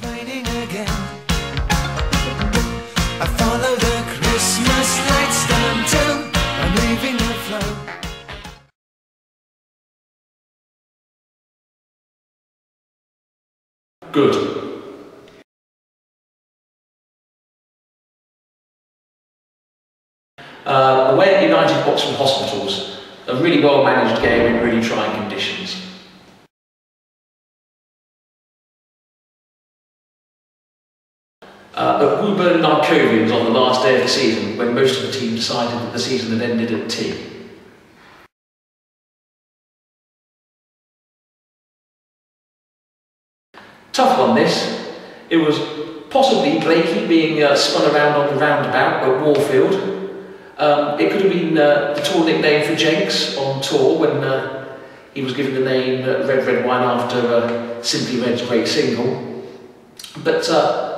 It's raining again. I follow the Christmas lights downtown. I'm leaving the flow. Good. Away at United Oxford Hospitals, a really well managed game in really trying conditions. At Woburn Lycovians on the last day of the season, when most of the team decided that the season had ended at tea. Tough one this. It was possibly Blakey being spun around on the roundabout at Warfield. It could have been the tour nickname for Jenks on tour when he was given the name Red Red Wine after Simply Red's great single. But,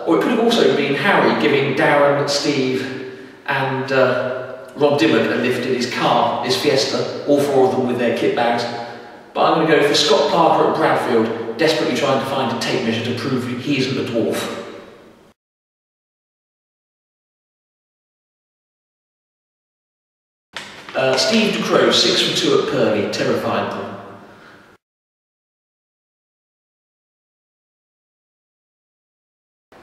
or it could have also been Harry giving Darren, Steve and Rob Dimmock a lift in his car, his Fiesta, all four of them with their kit bags. But I'm going to go for Scott Parker at Bradfield, desperately trying to find a tape measure to prove he isn't a dwarf. Steve DeCrow, 6 from 2 at Purley, terrified them.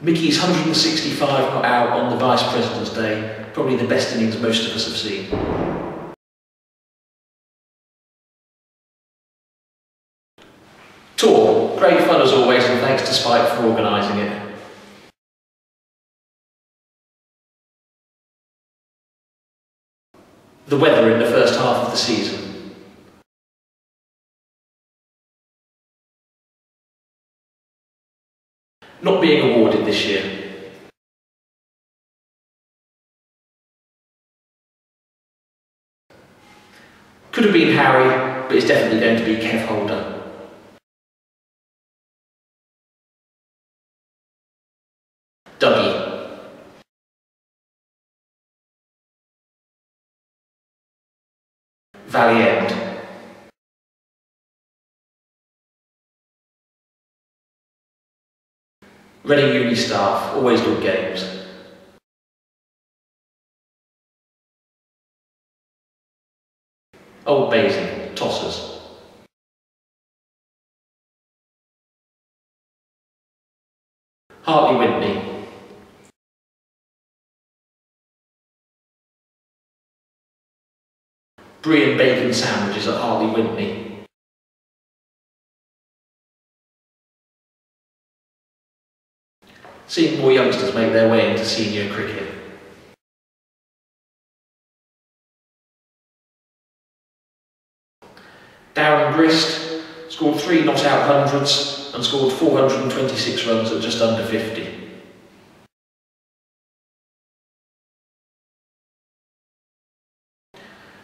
Mickey's 165 not out on the Vice President's Day, probably the best innings most of us have seen. Tour, great fun as always, and thanks to Spike for organising it. The weather in the first half of the season. Not being awarded this year. Could have been Harry, but it's definitely going to be Kev Holder. Dougie. Valley End. Reading Uni staff, always good games. Old Basing, tossers. Hartley Whitney. Brie and bacon sandwiches at Hartley Whitney. Seeing more youngsters make their way into senior cricket. Darren Grist scored 3 not-out hundreds and scored 426 runs at just under 50.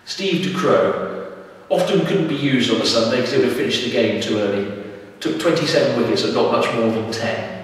Steve DeCrow often couldn't be used on a Sunday because he would have finished the game too early. Took 27 wickets at not much more than 10.